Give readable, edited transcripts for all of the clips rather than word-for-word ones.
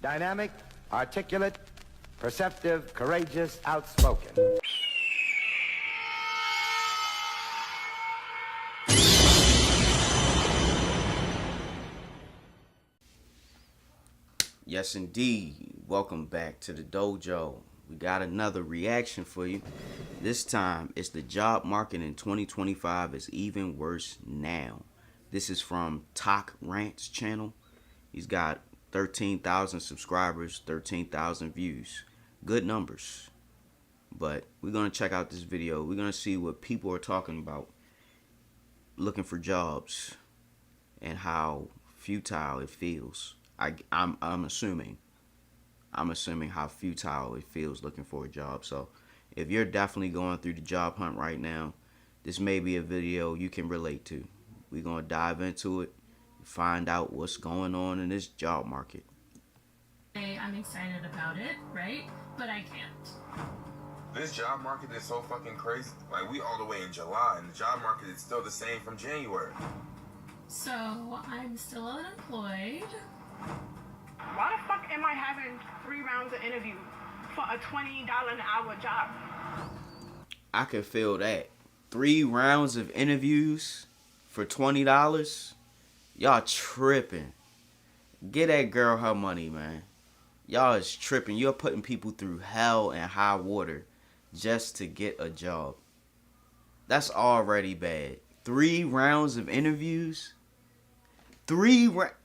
Dynamic, articulate, perceptive, courageous, outspoken. Yes, indeed. Welcome back to the dojo. We got another reaction for you. This time, it's the job market in 2025 is even worse now. This is from Talk Rant's channel. He's got 13,000 subscribers, 13,000 views. Good numbers. But we're going to check out this video. We're going to see what people are talking about looking for jobs and how futile it feels. I'm assuming how futile it feels looking for a job. So if you're definitely going through the job hunt right now, this may be a video you can relate to. We're going to dive into it, find out what's going on in this job market. I'm excited about it, right? But I can't. This job market is so fucking crazy. Like, we all the way in July, and the job market is still the same from January. So I'm still unemployed. Why the fuck am I having 3 rounds of interview for a $20 an hour job? I can feel that. 3 rounds of interviews for $20? Y'all tripping. Get that girl her money, man. Y'all is tripping. You're putting people through hell and high water just to get a job. That's already bad. 3 rounds of interviews? 3 rounds?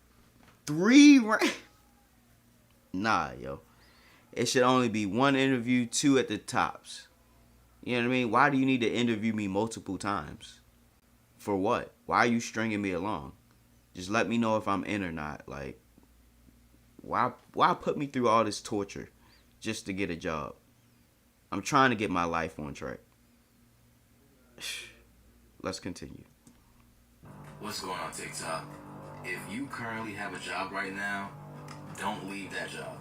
Nah, yo. It should only be 1 interview, 2 at the tops. You know what I mean? Why do you need to interview me multiple times? For what? Why are you stringing me along? Just let me know if I'm in or not. Like, why put me through all this torture just to get a job? I'm trying to get my life on track. Let's continue. What's going on, TikTok? If you currently have a job right now, don't leave that job.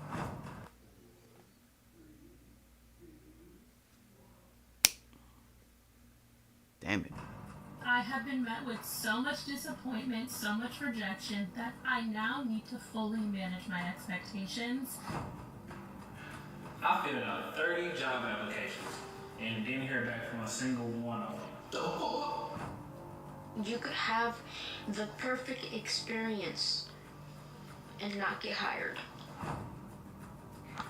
Damn it. I have been met with so much disappointment, so much rejection, that I now need to fully manage my expectations. I filled out 30 job applications and didn't hear back from a single one of them. You could have the perfect experience and not get hired.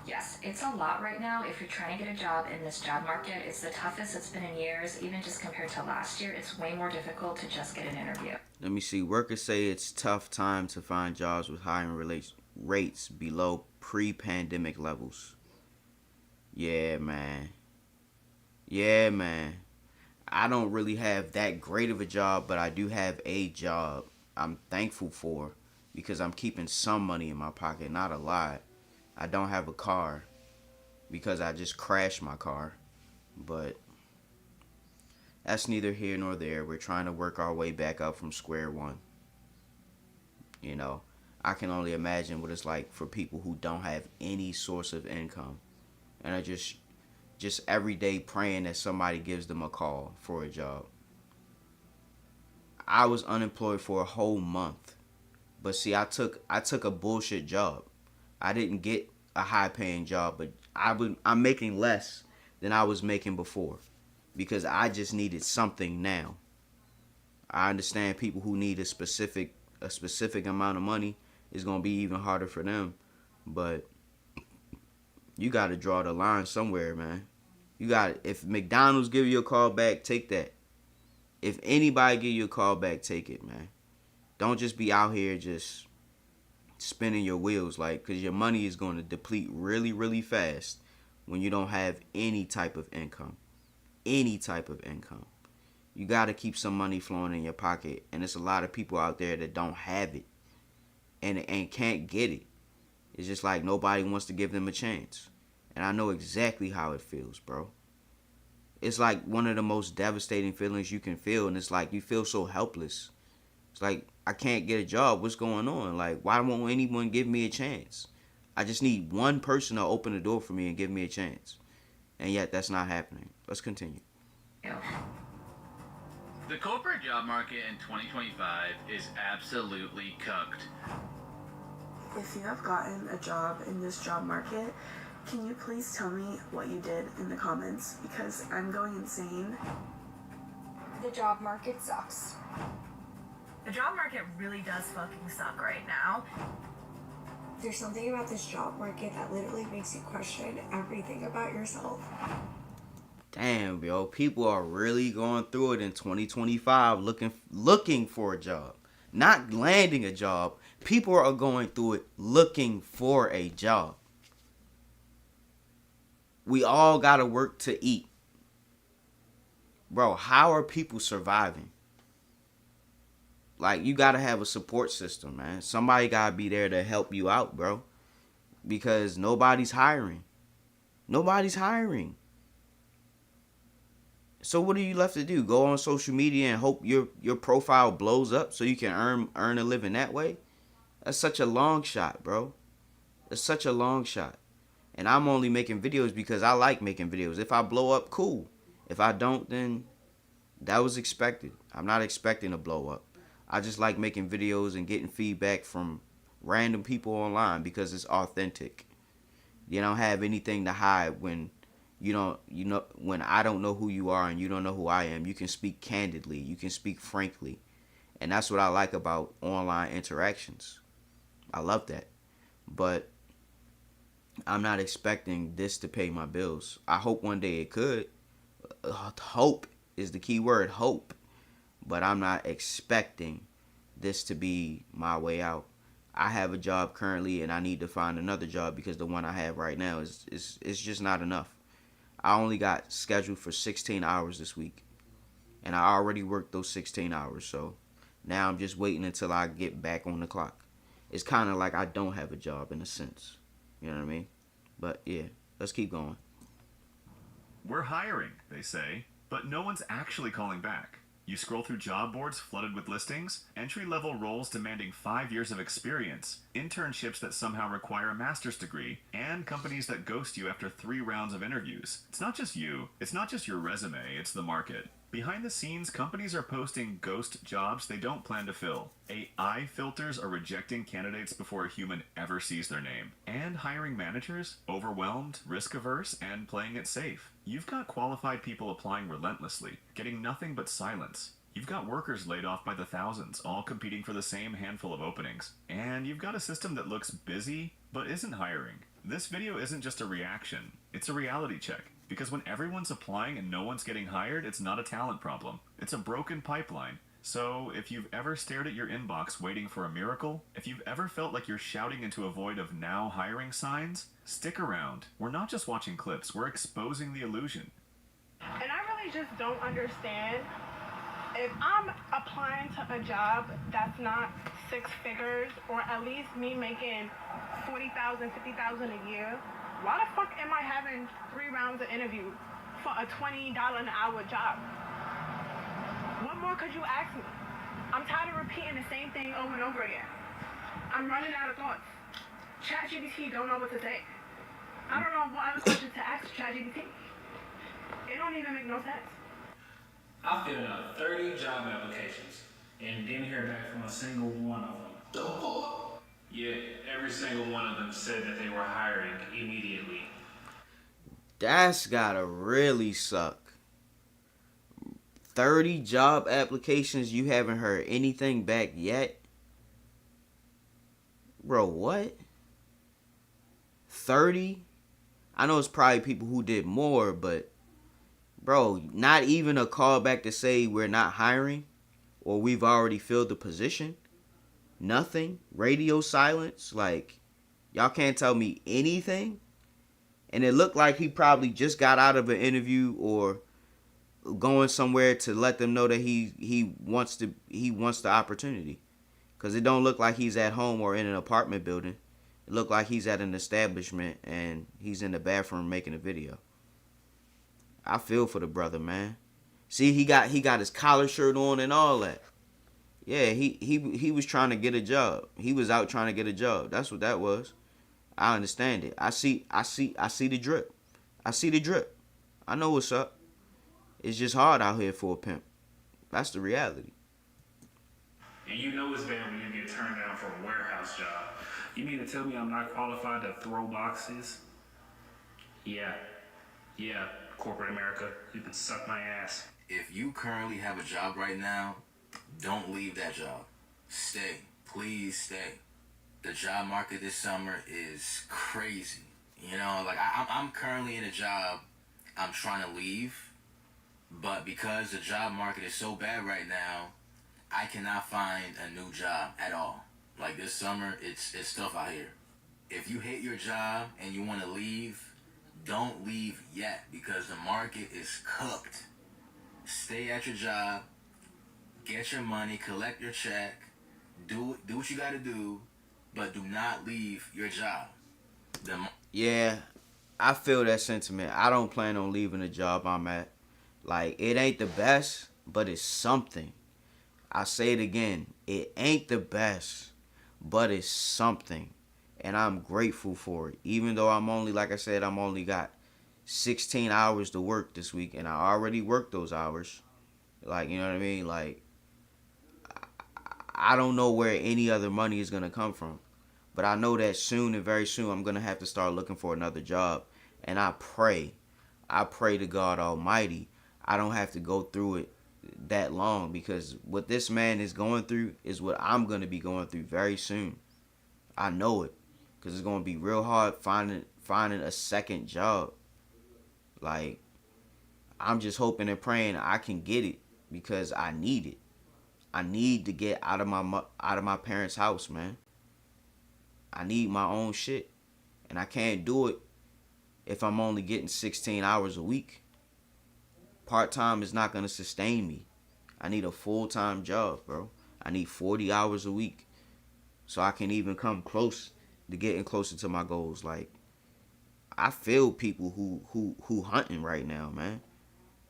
Yes, it's a lot right now. If you're trying to get a job in this job market, it's the toughest it's been in years. Even just compared to last year, it's way more difficult to just get an interview. Let me see. Workers say it's tough time to find jobs with hiring rates below pre-pandemic levels. Yeah, man. Yeah, man. I don't really have that great of a job, but I do have a job I'm thankful for because I'm keeping some money in my pocket, not a lot. I don't have a car because I just crashed my car, but that's neither here nor there. We're trying to work our way back up from square one. You know, I can only imagine what it's like for people who don't have any source of income and are just every day praying that somebody gives them a call for a job. I was unemployed for a whole month, but see, I took a bullshit job. I didn't get a high-paying job, but I'm making less than I was making before because I just needed something now. I understand people who need a specific amount of money is gonna be even harder for them, but you got to draw the line somewhere, man. If McDonald's give you a call back, take that. If anybody give you a call back, take it, man. Don't just be out here just spinning your wheels, like, because your money is going to deplete really, really fast when you don't have any type of income. Any type of income. You got to keep some money flowing in your pocket, and there's a lot of people out there that don't have it and can't get it. It's just like nobody wants to give them a chance. And I know exactly how it feels, bro. It's like one of the most devastating feelings you can feel, and it's like you feel so helpless. It's like, I can't get a job. What's going on? Like, why won't anyone give me a chance? I just need one person to open the door for me and give me a chance. And yet, that's not happening. Let's continue. The corporate job market in 2025 is absolutely cucked. if you have gotten a job in this job market, can you please tell me what you did in the comments? Because I'm going insane. The job market sucks. The job market really does fucking suck right now. There's something about this job market that literally makes you question everything about yourself. Damn, yo, people are really going through it in 2025 looking for a job. Not landing a job. People are going through it looking for a job. We all gotta work to eat. Bro, how are people surviving? Like, you gotta have a support system, man. Somebody gotta be there to help you out, bro. Because nobody's hiring. Nobody's hiring. So what are you left to do? Go on social media and hope your profile blows up so you can earn a living that way? That's such a long shot, bro. It's such a long shot. And I'm only making videos because I like making videos. If I blow up, cool. If I don't, then that was expected. I'm not expecting to blow up. I just like making videos and getting feedback from random people online because it's authentic. You don't have anything to hide when when I don't know who you are and you don't know who I am. You can speak candidly. You can speak frankly. And that's what I like about online interactions. I love that. But I'm not expecting this to pay my bills. I hope one day it could. Hope is the key word, hope. But I'm not expecting this to be my way out. I have a job currently and I need to find another job because the one I have right now is just not enough. I only got scheduled for 16 hours this week. And I already worked those 16 hours. So now I'm just waiting until I get back on the clock. It's kind of like I don't have a job in a sense. You know what I mean? But yeah, let's keep going. We're hiring, they say, but no one's actually calling back. You scroll through job boards flooded with listings, entry-level roles demanding 5 years of experience, internships that somehow require a master's degree, and companies that ghost you after 3 rounds of interviews. It's not just you. It's not just your resume. It's the market. Behind the scenes, companies are posting ghost jobs they don't plan to fill. AI filters are rejecting candidates before a human ever sees their name. And hiring managers, overwhelmed, risk-averse, and playing it safe. You've got qualified people applying relentlessly, getting nothing but silence. You've got workers laid off by the thousands, all competing for the same handful of openings. And you've got a system that looks busy, but isn't hiring. This video isn't just a reaction, it's a reality check. Because when everyone's applying and no one's getting hired, it's not a talent problem. It's a broken pipeline. So if you've ever stared at your inbox waiting for a miracle, if you've ever felt like you're shouting into a void of now hiring signs, stick around. We're not just watching clips, we're exposing the illusion. And I really just don't understand, if I'm applying to a job that's not 6 figures, or at least me making $40,000, $50,000 a year, why the fuck am I having 3 rounds of interview for a $20 an hour job? What more could you ask me? I'm tired of repeating the same thing over and over again. I'm running out of thoughts. ChatGPT don't know what to say. I don't know what other questions to ask ChatGPT. It don't even make no sense. I filled out 30 job applications and didn't hear back from a single one of them. Yet every single one of them said that they were hiring immediately. That's gotta really suck. 30 job applications, you haven't heard anything back yet? Bro, what? 30? I know it's probably people who did more, but bro, not even a call back to say we're not hiring or we've already filled the position. Nothing. Radio silence. Like, y'all can't tell me anything. And it looked like he probably just got out of an interview or going somewhere to let them know that he wants the opportunity. Because it don't look like he's at home or in an apartment building. It looked like he's at an establishment and he's in the bathroom making a video. I feel for the brother, man. See, he got his collar shirt on and all that. Yeah, he was trying to get a job. He was out trying to get a job. That's what that was. I understand it. I see the drip. I see the drip. I know what's up. It's just hard out here for a pimp. That's the reality. And you know it's bad when you get turned down for a warehouse job. You mean to tell me I'm not qualified to throw boxes? Yeah. Yeah, corporate America, you can suck my ass. If you currently have a job right now, don't leave that job. Stay. Please stay. The job market this summer is crazy. You know, like I'm currently in a job I'm trying to leave, but because the job market is so bad right now, I cannot find a new job at all. Like this summer, it's tough out here. If you hate your job and you want to leave, don't leave yet because the market is cooked. Stay at your job, get your money, collect your check, do what you got to do, but do not leave your job. Yeah, I feel that sentiment. I don't plan on leaving the job I'm at. Like, it ain't the best, but it's something. I say it again. It ain't the best, but it's something. And I'm grateful for it. Even though I'm only, like I said, I'm only got 16 hours to work this week. And I already worked those hours. Like, you know what I mean? Like, I don't know where any other money is going to come from. But I know that soon and very soon I'm going to have to start looking for another job. And I pray to God Almighty, I don't have to go through it that long. Because what this man is going through is what I'm going to be going through very soon. I know it. Because it's going to be real hard finding a second job. Like, I'm just hoping and praying I can get it. Because I need it. I need to get out of my parents' house, man. I need my own shit. And I can't do it if I'm only getting 16 hours a week. Part-time is not going to sustain me. I need a full-time job, bro. I need 40 hours a week so I can even come close to getting closer to my goals. Like, I feel people who hunting right now, man.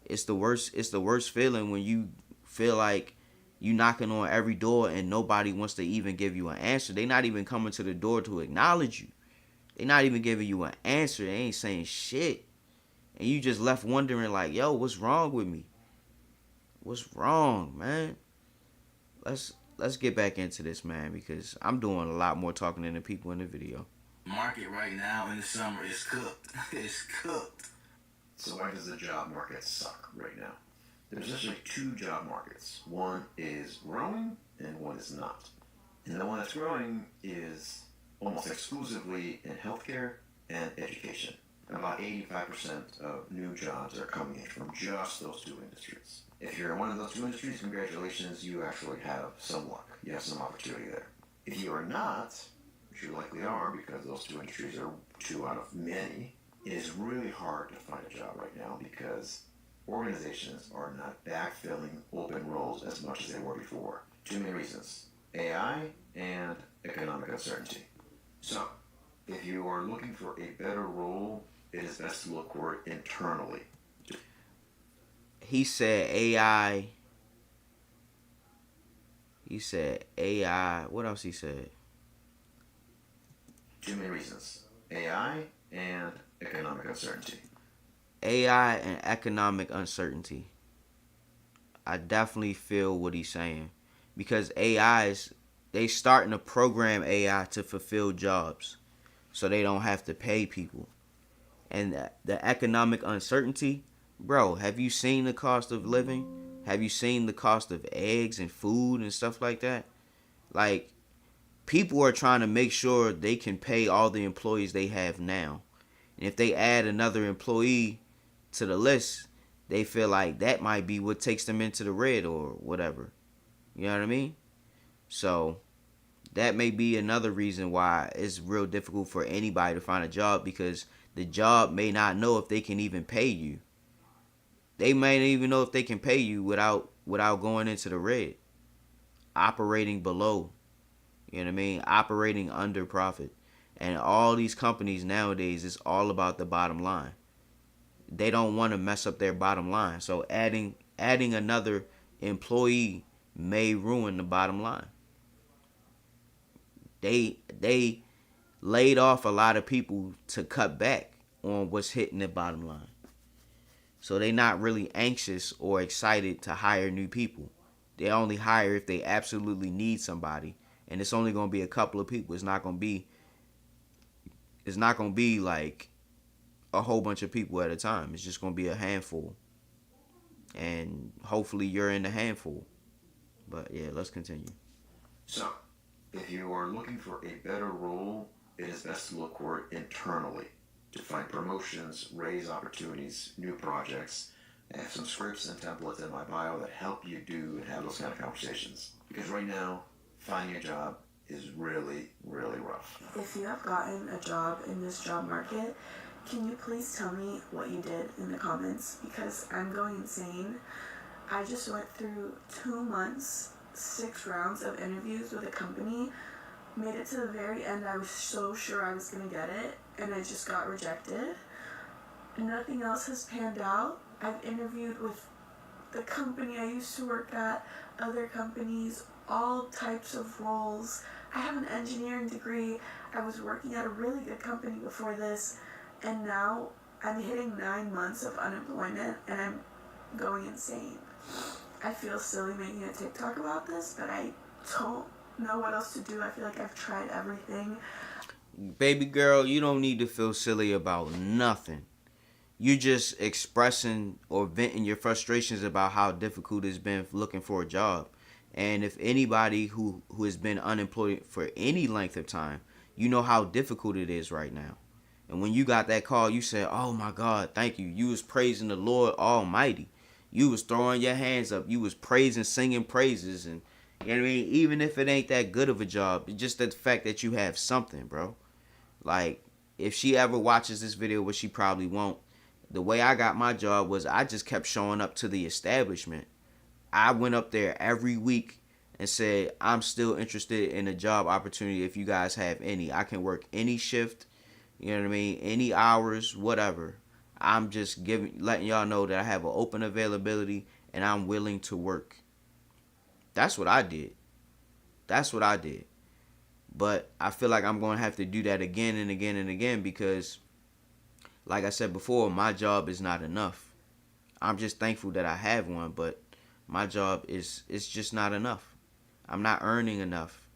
It's the worst feeling when you feel like you knocking on every door and nobody wants to even give you an answer. They not even coming to the door to acknowledge you. They not even giving you an answer. They ain't saying shit. And you just left wondering like, yo, what's wrong with me? What's wrong, man? Let's get back into this, man, because I'm doing a lot more talking than the people in the video. Market right now in the summer is cooked. It's cooked. So why does the job market suck right now? There's essentially two job markets. One is growing and one is not. And the one that's growing is almost exclusively in healthcare and education. And about 85% of new jobs are coming in from just those two industries. If you're in one of those two industries, congratulations, you actually have some luck. You have some opportunity there. If you are not, which you likely are because those two industries are two out of many, it is really hard to find a job right now because organizations are not backfilling open roles as much as they were before. Two main reasons: AI and economic uncertainty. So, if you are looking for a better role, it is best to look for it internally. He said AI. He said AI. What else he said? Two main reasons: AI and economic uncertainty. AI and economic uncertainty. I definitely feel what he's saying. Because they starting to program AI to fulfill jobs. So they don't have to pay people. And the economic uncertainty, bro, have you seen the cost of living? Have you seen the cost of eggs and food and stuff like that? Like, people are trying to make sure they can pay all the employees they have now. And if they add another employee to the list, they feel like that might be what takes them into the red or whatever. You know what I mean? So that may be another reason why it's real difficult for anybody to find a job, because the job may not know if they can even pay you. They may not even know if they can pay you without going into the red. Operating below. You know what I mean? Operating under profit. And all these companies nowadays, it's all about the bottom line. They don't want to mess up their bottom line. So adding another employee may ruin the bottom line. They laid off a lot of people to cut back on what's hitting the bottom line. So they're not really anxious or excited to hire new people. They only hire if they absolutely need somebody. And it's only going to be a couple of people. It's not going to be it's not gonna be like a whole bunch of people at a time. It's just gonna be a handful, and hopefully you're in the handful. But yeah, let's continue. So, if you are looking for a better role, it is best to look for it internally to find promotions, raise opportunities, new projects. I have some scripts and templates in my bio that help you do and have those kind of conversations. Because right now, finding a job is really, really rough. If you have gotten a job in this job market, can you please tell me what you did in the comments? Because I'm going insane. I just went through 2 months, 6 rounds of interviews with a company, made it to the very end. I was so sure I was going to get it, and I just got rejected. Nothing else has panned out. I've interviewed with the company I used to work at, other companies, all types of roles. I have an engineering degree. I was working at a really good company before this, and now I'm hitting 9 months of unemployment, and I'm going insane. I feel silly making a TikTok about this, but I don't know what else to do. I feel like I've tried everything. Baby girl, you don't need to feel silly about nothing. You just expressing or venting your frustrations about how difficult it's been looking for a job. And if anybody who has been unemployed for any length of time, you know how difficult it is right now. And when you got that call, you said, oh my God, thank you. You was praising the Lord Almighty. You was throwing your hands up. You was praising, singing praises. And you know what I mean? Even if it ain't that good of a job, it's just the fact that you have something, bro. Like, if she ever watches this video, which she probably won't, the way I got my job was I just kept showing up to the establishment. I went up there every week and said, I'm still interested in a job opportunity if you guys have any. I can work any shift, you know what I mean, any hours, whatever. I'm just letting y'all know that I have an open availability and I'm willing to work. That's what I did. That's what I did. But I feel like I'm going to have to do that again and again and again because, like I said before, my job is not enough. I'm just thankful that I have one, but my job is just not enough. I'm not earning enough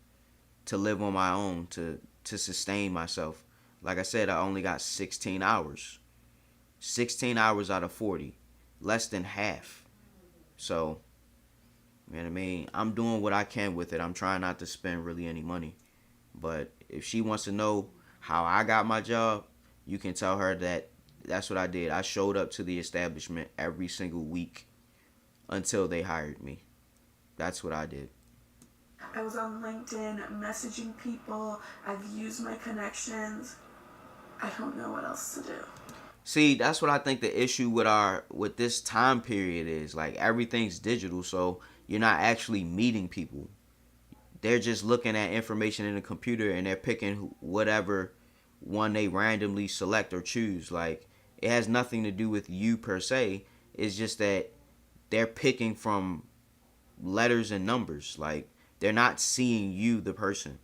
to live on my own, to sustain myself. Like I said, I only got 16 hours. 16 hours out of 40. Less than half. So, you know what I mean? I'm doing what I can with it. I'm trying not to spend really any money. But if she wants to know how I got my job, you can tell her that that's what I did. I showed up to the establishment every single week until they hired me. That's what I did. I was on LinkedIn messaging people. I've used my connections. I don't know what else to do. See, that's what I think the issue with this time period is. Like, everything's digital, so you're not actually meeting people. They're just looking at information in the computer and they're picking whatever one they randomly select or choose. Like, it has nothing to do with you per se. It's just that they're picking from letters and numbers. Like, they're not seeing you, the person.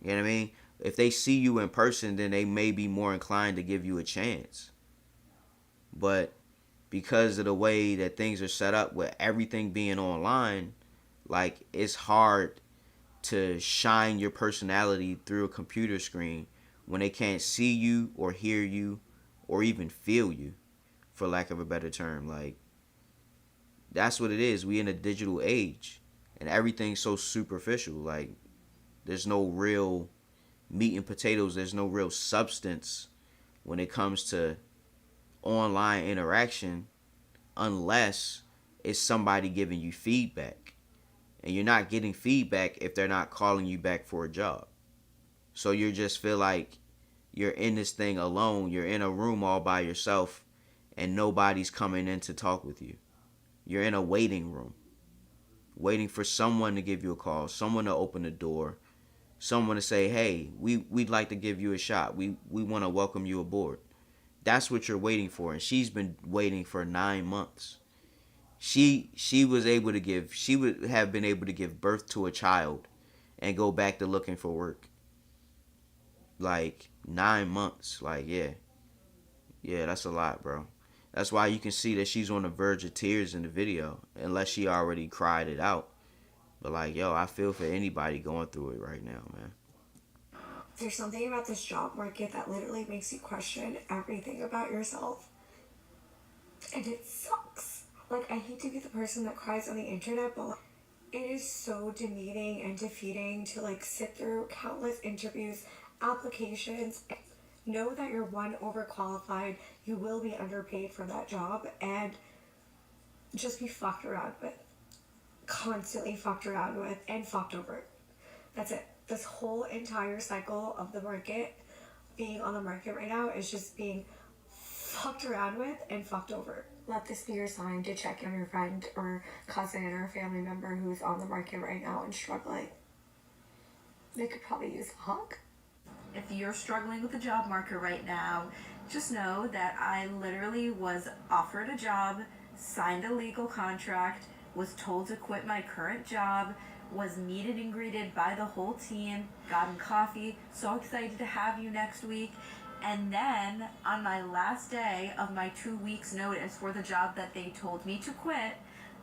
You know what I mean? If they see you in person, then they may be more inclined to give you a chance. But because of the way that things are set up with everything being online, like, it's hard to shine your personality through a computer screen when they can't see you or hear you or even feel you, for lack of a better term. Like, that's what it is. We in a digital age and everything's so superficial. Like, there's no real meat and potatoes. There's no real substance when it comes to online interaction unless it's somebody giving you feedback. And you're not getting feedback if they're not calling you back for a job. So you just feel like you're in this thing alone. You're in a room all by yourself and nobody's coming in to talk with you. You're in a waiting room, waiting for someone to give you a call, someone to open the door, someone to say, hey, we'd like to give you a shot. We want to welcome you aboard. That's what you're waiting for. And she's been waiting for 9 months. She would have been able to give birth to a child and go back to looking for work. Like, 9 months. Like, yeah, that's a lot, bro. That's why you can see that she's on the verge of tears in the video, unless she already cried it out. But like, yo, I feel for anybody going through it right now, man. There's something about this job market that literally makes you question everything about yourself. And it sucks. Like, I hate to be the person that cries on the internet, but it is so demeaning and defeating to like sit through countless interviews, applications, know that you're one, overqualified, you will be underpaid for that job, and just be fucked around with. Constantly fucked around with and fucked over. That's it. This whole entire cycle of the market, being on the market right now, is just being fucked around with and fucked over. Let this be your sign to check on your friend or cousin or family member who's on the market right now and struggling. They could probably use a hug. If you're struggling with the job market right now, just know that I literally was offered a job, signed a legal contract, was told to quit my current job, was meted and greeted by the whole team, gotten coffee, so excited to have you next week. And then on my last day of my 2 weeks notice for the job that they told me to quit,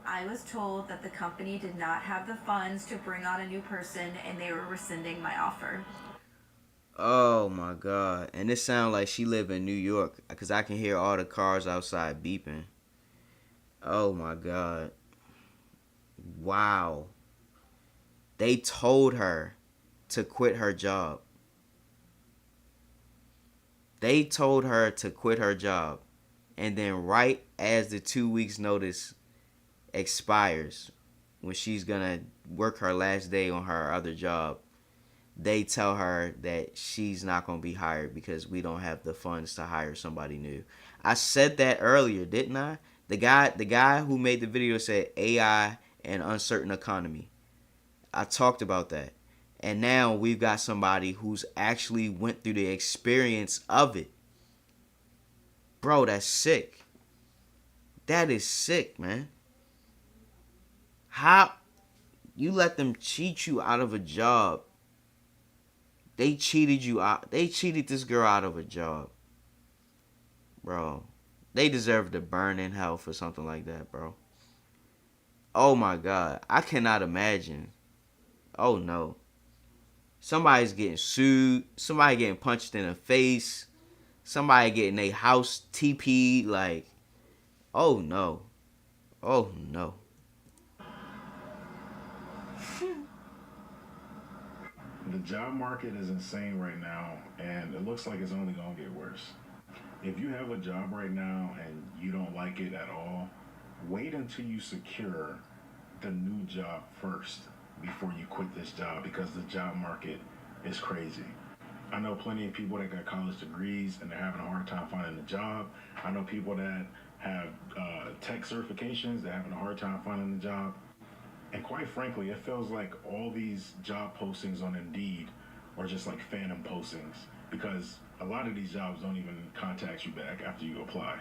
I was told that the company did not have the funds to bring on a new person and they were rescinding my offer. Oh my God. And it sounds like she live in New York because I can hear all the cars outside beeping. Oh my God. Wow. They told her to quit her job. They told her to quit her job. And then right as the 2 weeks notice expires, when she's going to work her last day on her other job, they tell her that she's not going to be hired because we don't have the funds to hire somebody new. I said that earlier, didn't I? The guy who made the video said AI and uncertain economy. I talked about that. And now we've got somebody who's actually went through the experience of it. Bro, that's sick. That is sick, man. How you let them cheat you out of a job? They cheated you out. They cheated this girl out of a job. Bro, they deserve to burn in hell for something like that, bro. Oh my God. I cannot imagine. Oh no. Somebody's getting sued. Somebody getting punched in the face. Somebody getting their house TP'd. Like, oh no. Oh no. The job market is insane right now, and it looks like it's only going to get worse. If you have a job right now and you don't like it at all, wait until you secure the new job first before you quit this job, because the job market is crazy. I know plenty of people that got college degrees and they're having a hard time finding a job. I know people that have tech certifications, they're having a hard time finding a job. And quite frankly, it feels like all these job postings on Indeed are just like phantom postings, because a lot of these jobs don't even contact you back after you apply.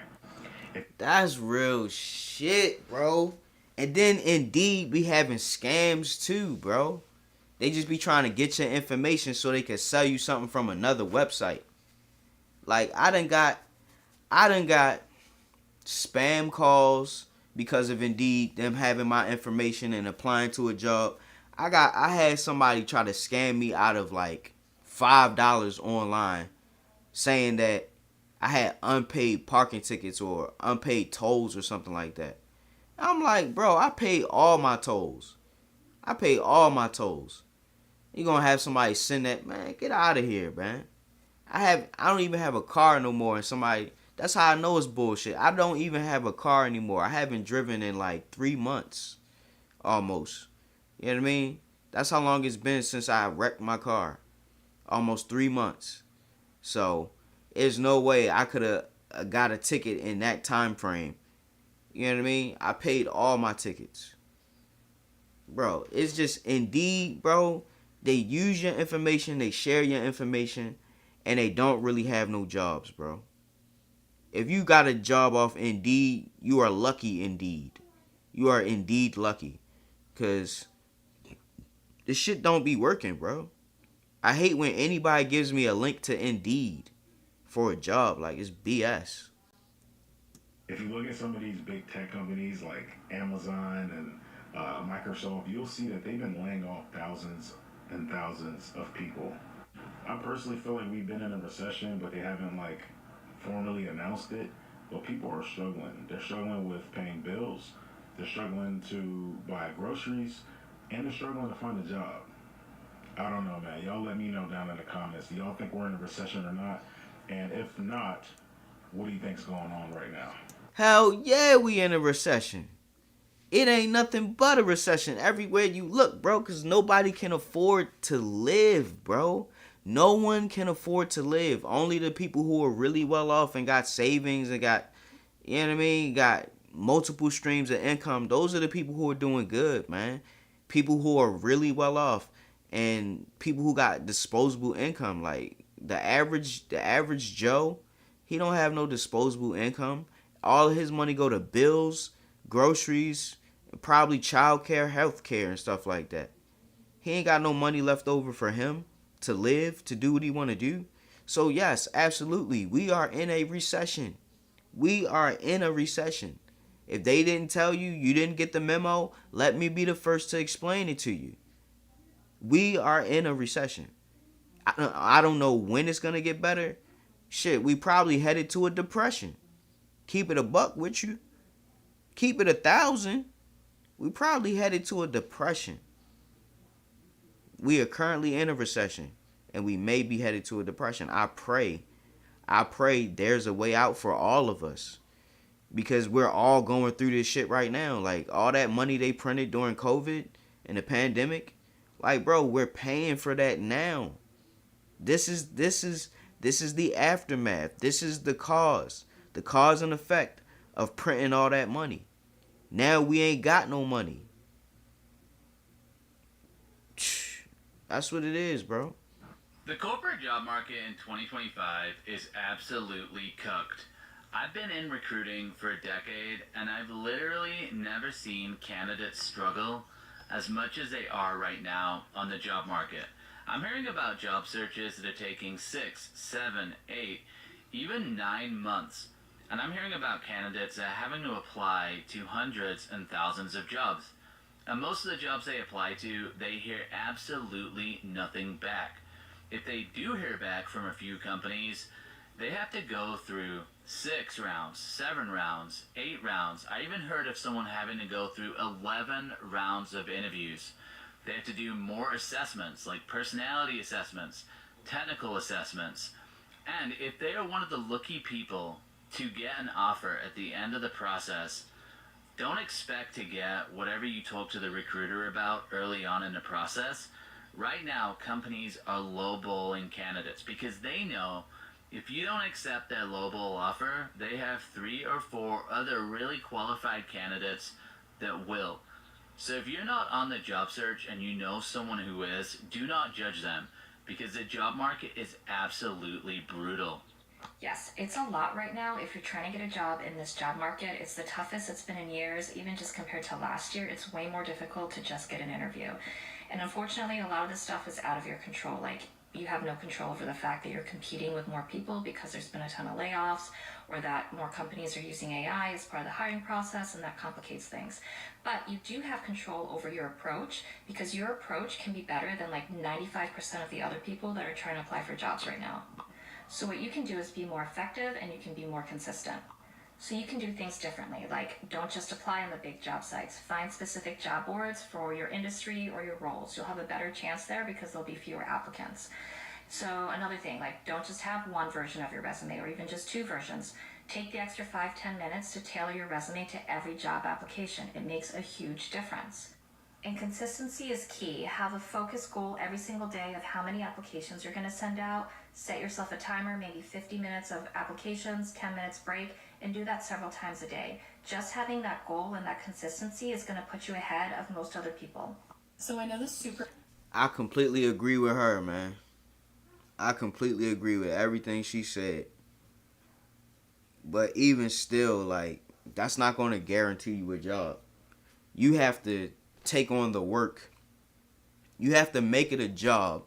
That's real shit, bro. And then Indeed be having scams too, bro. They just be trying to get your information so they can sell you something from another website. Like, I done got spam calls because of Indeed, them having my information and applying to a job. I had somebody try to scam me out of like $5 online, saying that I had unpaid parking tickets or unpaid tolls or something like that. I'm like, bro, I paid all my tolls. You gonna have somebody send that, man? Get out of here, man. I don't even have a car no more, and somebody. That's how I know it's bullshit. I don't even have a car anymore. I haven't driven in like 3 months, almost. You know what I mean? That's how long it's been since I wrecked my car. Almost 3 months. So there's no way I could have got a ticket in that time frame. You know what I mean? I paid all my tickets. Bro, it's just Indeed, bro. They use your information, they share your information, and they don't really have no jobs, bro. If you got a job off Indeed, you are lucky indeed. You are indeed lucky. Because this shit don't be working, bro. I hate when anybody gives me a link to Indeed for a job. Like, it's BS. If you look at some of these big tech companies like Amazon and Microsoft, you'll see that they've been laying off thousands and thousands of people. I personally feel like we've been in a recession, but they haven't like formally announced it. But people are struggling. They're struggling with paying bills. They're struggling to buy groceries, and they're struggling to find a job. I don't know, man. Y'all let me know down in the comments. Do y'all think we're in a recession or not? And if not, what do you think's going on right now? Hell yeah, we in a recession. It ain't nothing but a recession everywhere you look, bro, because nobody can afford to live, bro. No one can afford to live. Only the people who are really well off and got savings and got, you know what I mean, got multiple streams of income. Those are the people who are doing good, man. People who are really well off and people who got disposable income. Like the average Joe, he don't have no disposable income. All of his money go to bills, groceries, probably childcare, healthcare, and stuff like that. He ain't got no money left over for him to live, to do what he want to do. So yes, absolutely, we are in a recession. We are in a recession. If they didn't tell you, you didn't get the memo, let me be the first to explain it to you. We are in a recession. I don't know when it's going to get better. Shit, we probably headed to a depression. Keep it a buck with you. Keep it 1,000. We probably headed to a depression. We are currently in a recession, and we may be headed to a depression. I pray there's a way out for all of us, because we're all going through this shit right now. Like all that money they printed during COVID and the pandemic, like bro, we're paying for that now. This is the aftermath. This is the cause and effect of printing all that money. Now we ain't got no money. That's what it is, bro. The corporate job market in 2025 is absolutely cooked. I've been in recruiting for a decade, and I've literally never seen candidates struggle as much as they are right now on the job market. I'm hearing about job searches that are taking 6, 7, 8, even 9 months. And I'm hearing about candidates that are having to apply to hundreds and thousands of jobs. And most of the jobs they apply to, they hear absolutely nothing back. If they do hear back from a few companies, they have to go through 6 rounds, 7 rounds, 8 rounds. I even heard of someone having to go through 11 rounds of interviews. They have to do more assessments, like personality assessments, technical assessments. And if they are one of the lucky people to get an offer at the end of the process, don't expect to get whatever you talk to the recruiter about early on in the process. Right now, companies are lowballing candidates because they know if you don't accept their lowball offer, they have 3 or 4 other really qualified candidates that will. So if you're not on the job search and you know someone who is, do not judge them, because the job market is absolutely brutal. Yes, it's a lot right now. If you're trying to get a job in this job market, it's the toughest it's been in years. Even just compared to last year, it's way more difficult to just get an interview. And unfortunately, a lot of this stuff is out of your control. Like, you have no control over the fact that you're competing with more people because there's been a ton of layoffs, or that more companies are using AI as part of the hiring process, and that complicates things. But you do have control over your approach, because your approach can be better than like 95% of the other people that are trying to apply for jobs right now. So what you can do is be more effective, and you can be more consistent. So you can do things differently, like don't just apply on the big job sites. Find specific job boards for your industry or your roles. You'll have a better chance there because there'll be fewer applicants. So another thing, like don't just have one version of your resume or even just 2 versions. Take the extra 5-10 minutes to tailor your resume to every job application. It makes a huge difference. And consistency is key. Have a focused goal every single day of how many applications you're going to send out. Set yourself a timer, maybe 50 minutes of applications, 10 minutes break, and do that several times a day. Just having that goal and that consistency is going to put you ahead of most other people. So I know this super... I completely agree with her, man. I completely agree with everything she said. But even still, like, that's not going to guarantee you a job. You have to take on the work. You have to make it a job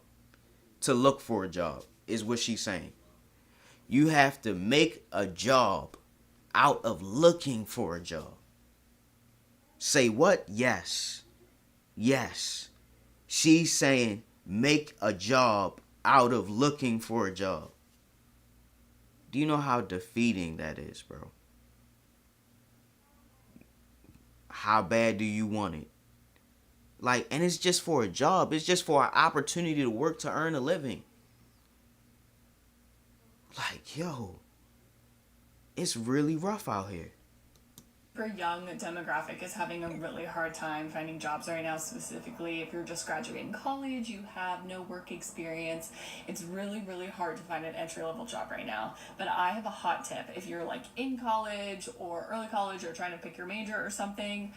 to look for a job, is what she's saying. You have to make a job out of looking for a job. Say what? Yes. Yes. She's saying make a job out of looking for a job. Do you know how defeating that is, bro? How bad do you want it? Like, and it's just for a job. It's just for an opportunity to work to earn a living. Like, yo, it's really rough out here. For young demographic is having a really hard time finding jobs right now. Specifically, if you're just graduating college, you have no work experience, it's really hard to find an entry-level job right now. But I have a hot tip. If you're like in college or early college or trying to pick your major or something,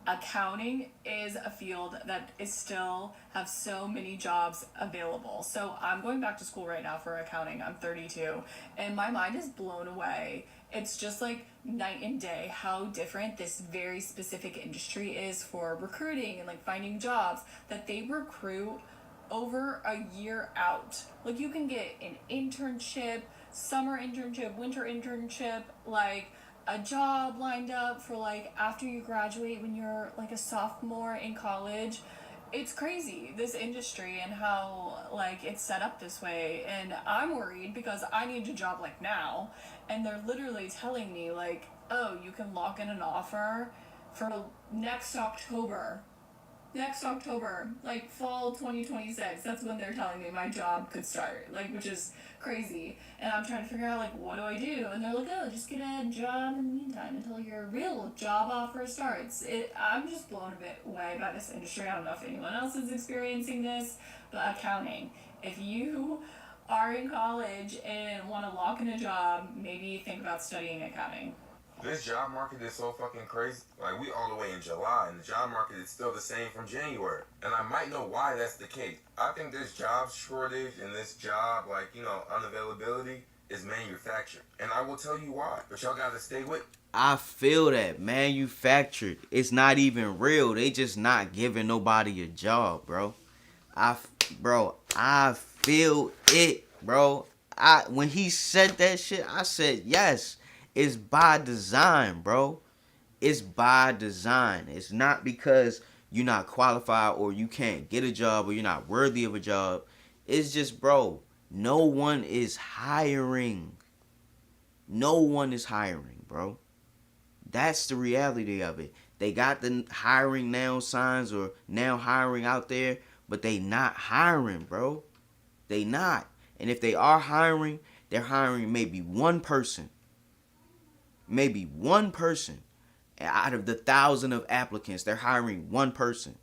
accounting is a field that is still have so many jobs available. So I'm going back to school right now for accounting. I'm 32 and my mind is blown away. It's just like night and day how different this very specific industry is for recruiting and like finding jobs, that they recruit over a year out. Like you can get an internship, summer internship, winter internship, like a job lined up for like after you graduate when you're like a sophomore in college. It's crazy, this industry and how like it's set up this way, and I'm worried because I need a job like now, and they're literally telling me like, oh, you can lock in an offer for next October, like fall 2026. That's when they're telling me my job could start, like, which is crazy. And I'm trying to figure out like, what do I do? And they're like, oh, just get a job in the meantime until your real job offer starts. I'm just blown a bit away by this industry. I don't know if anyone else is experiencing this, but accounting, if you are in college and want to lock in a job, maybe think about studying accounting. This job market is so fucking crazy. Like, we all the way in July, and the job market is still the same from January. And I might know why that's the case. I think this job shortage and this job, like, unavailability is manufactured. And I will tell you why. But y'all gotta stay with. I feel that manufactured. It's not even real. They just not giving nobody a job, bro. I feel it, bro. When he said that shit, I said yes. It's by design, bro. It's by design. It's not because you're not qualified or you can't get a job or you're not worthy of a job. It's just, bro, no one is hiring. No one is hiring, bro. That's the reality of it. They got the hiring now signs or now hiring out there, but they not hiring, bro. They not. And if they are hiring, they're hiring maybe one person. Maybe one person out of the 1,000 of applicants. They're hiring one person.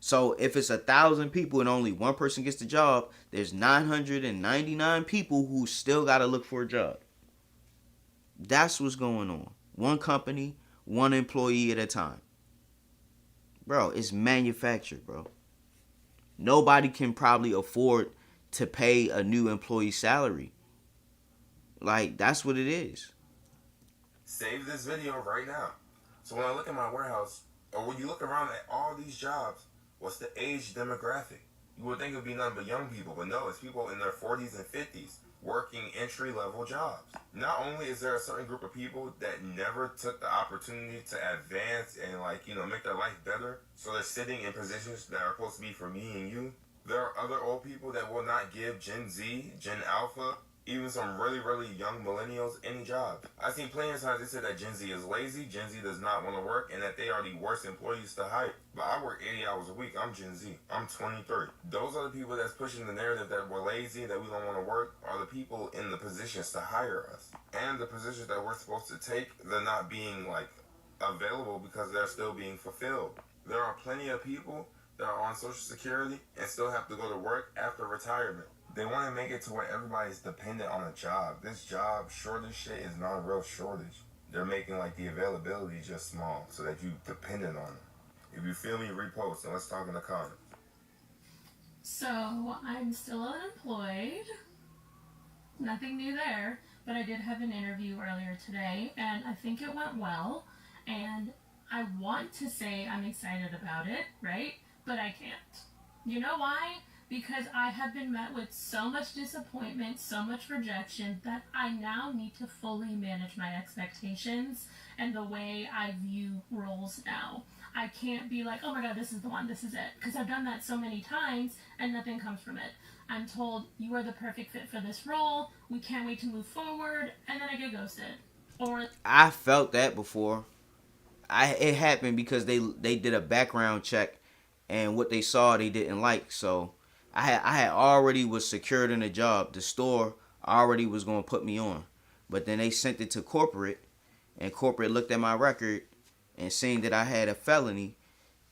So if it's 1,000 people and only one person gets the job, there's 999 people who still got to look for a job. That's what's going on. One company, one employee at a time. Bro, it's manufactured, bro. Nobody can probably afford to pay a new employee salary. Like, that's what it is. Save this video right now. So when I look at my warehouse, or when you look around at all these jobs, what's the age demographic? You would think it would be nothing but young people, but no, it's people in their 40s and 50s working entry-level jobs. Not only is there a certain group of people that never took the opportunity to advance and make their life better, so they're sitting in positions that are supposed to be for me and you, there are other old people that will not give Gen Z, Gen Alpha, even some really young millennials any job. I've seen plenty of times they say that Gen Z is lazy, Gen Z does not want to work, and that they are the worst employees to hire. But I work 80 hours a week. I'm Gen Z. I'm 23. Those are the people that's pushing the narrative that we're lazy, that we don't want to work, are the people in the positions to hire us. And the positions that we're supposed to take, they're not being available because they're still being fulfilled. There are plenty of people that are on Social Security and still have to go to work after retirement. They want to make it to where everybody's dependent on a job. This job shortage shit is not a real shortage. They're making the availability just small so that you dependent on it. If you feel me, repost and let's talk in the comments. So I'm still unemployed. Nothing new there, but I did have an interview earlier today and I think it went well. And I want to say I'm excited about it, right? But I can't. You know why? Because I have been met with so much disappointment, so much rejection, that I now need to fully manage my expectations and the way I view roles now. I can't be like, oh my god, this is the one, this is it. Because I've done that so many times and nothing comes from it. I'm told, you are the perfect fit for this role, we can't wait to move forward, and then I get ghosted. Or I felt that before. It happened because they did a background check, and what they saw they didn't like. So I had already was secured in a job. The store already was gonna put me on, but then they sent it to corporate, and corporate looked at my record and seen that I had a felony.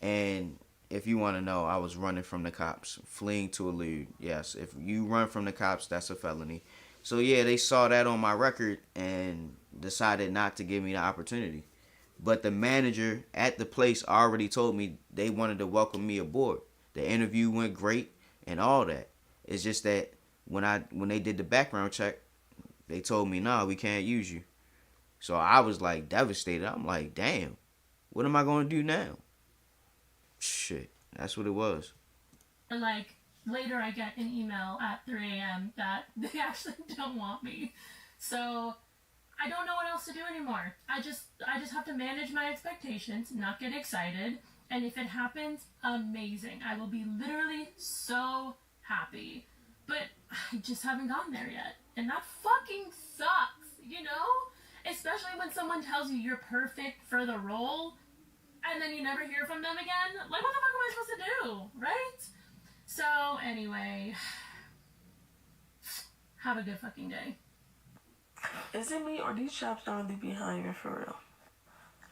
And if you want to know, I was running from the cops, fleeing to elude. Yes, if you run from the cops, that's a felony. So yeah, they saw that on my record and decided not to give me the opportunity. But the manager at the place already told me they wanted to welcome me aboard. The interview went great and all that. It's just that when they did the background check, they told me, nah, we can't use you. So I was like devastated. I'm like, damn, what am I going to do now? Shit, that's what it was. like later I get an email at 3 a.m. that they actually don't want me. So I don't know what else to do anymore. I just have to manage my expectations, not get excited, and if it happens, amazing. I will be literally so happy. But I just haven't gotten there yet. And that fucking sucks, you know? Especially when someone tells you you're perfect for the role and then you never hear from them again. Like, what the fuck am I supposed to do, right? So, anyway, have a good fucking day. Is it me or these jobs don't really be hiring for real?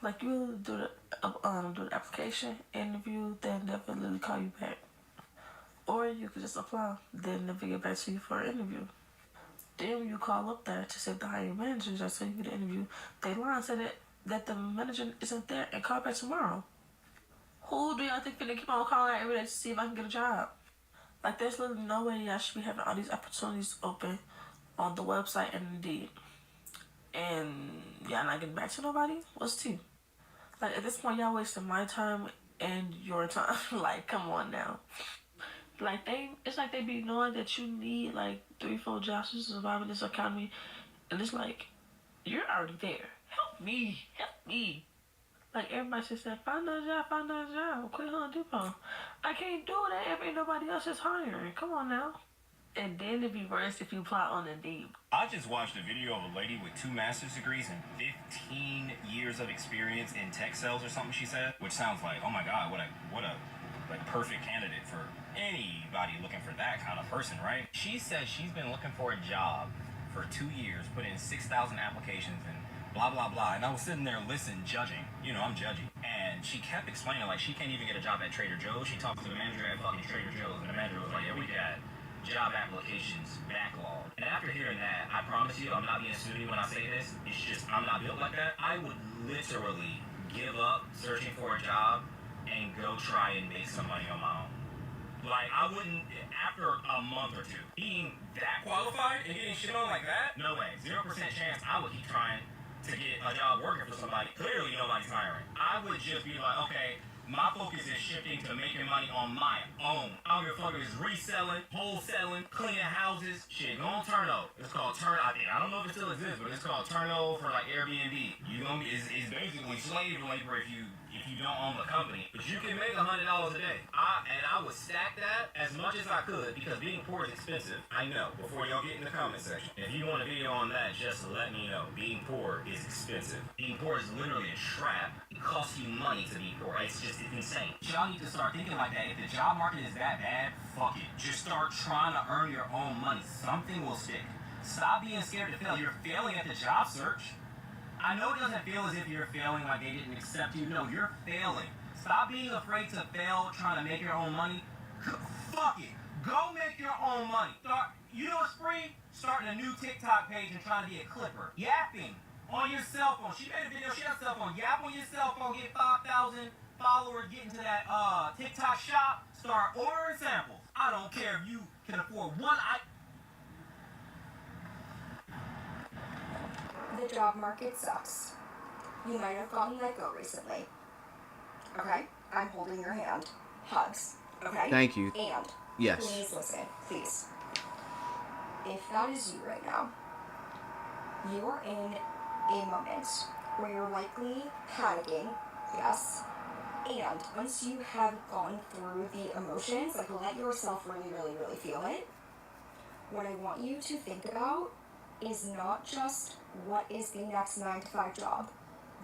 Like, you do the application, interview, then they'll literally call you back. Or you could just apply, then they'll get back to you for an interview. Then when you call up there to say the hiring managers or say you get an interview, they lie and say that the manager isn't there and call back tomorrow. Who do y'all think finna keep on calling out every day to see if I can get a job? Like, there's literally no way y'all should be having all these opportunities open on the website and Indeed. And y'all not getting back to nobody? What's tea? Like, at this point, y'all wasting my time and your time. Like, come on now. Like, it's like they be knowing that you need, like, 3-4 jobs to survive in this economy. And it's like, you're already there. Help me. Help me. Like, everybody just said, find a job. Quit Home Depot. I can't do that if ain't nobody else is hiring. Come on now. And then it'd be worse if you apply on Indeed. I just watched a video of a lady with 2 master's degrees and 15 years of experience in tech sales or something, she said, which sounds like, oh my God, what a like perfect candidate for anybody looking for that kind of person, right? She said she's been looking for a job for 2 years, put in 6,000 applications and blah, blah, blah. And I was sitting there judging. You know, I'm judging. And she kept explaining, like, she can't even get a job at Trader Joe's. She talked to the manager at fucking Trader Joe's, and the manager was like, yeah, we got job applications backlog. And after hearing that, I promise you, I'm not being snooty when I say this. It's just, I'm not built like that. I would literally give up searching for a job and go try and make some money on my own. Like, I wouldn't, after a month or two, being that qualified and getting shit on like that, no way. 0% chance I would keep trying to get a job working for somebody. Clearly nobody's hiring. I would just be like, okay, my focus is shifting to making money on my own. I don't give a fuck if it's reselling, wholesaling, cleaning houses, shit, go on Turno. It's called Turno. I don't know if it still exists, but it's called Turno for like Airbnb. You gonna be, it's basically slave labor if you don't own the company, but you can make $100 a day. I would stack that as much as I could because being poor is expensive. I know. Before y'all get in the comment section, if you want a video on that, just let me know. Being poor is expensive. Being poor is literally a trap. It costs you money to be poor. It's insane. Y'all need to start thinking like that. If the job market is that bad, fuck it. Just start trying to earn your own money. Something will stick. Stop being scared to fail. You're failing at the job search. I know it doesn't feel as if you're failing like they didn't accept you. No, you're failing. Stop being afraid to fail, trying to make your own money. Fuck it. Go make your own money. You know what's free? Starting a new TikTok page and trying to be a clipper. Yapping on your cell phone. She made a video, she has a cell phone. Yap on your cell phone, get 5,000 followers, get into that TikTok shop, start ordering samples. I don't care if you can afford one. The job market sucks. You might have gotten let go recently. Okay? I'm holding your hand. Hugs. Okay? Thank you. And yes. Please listen. Please. If that is you right now, you are in a moment where you're likely panicking, yes, And once you have gone through the emotions, like let yourself really, really, really feel it, what I want you to think about is not just what is the next 9 to 5 job.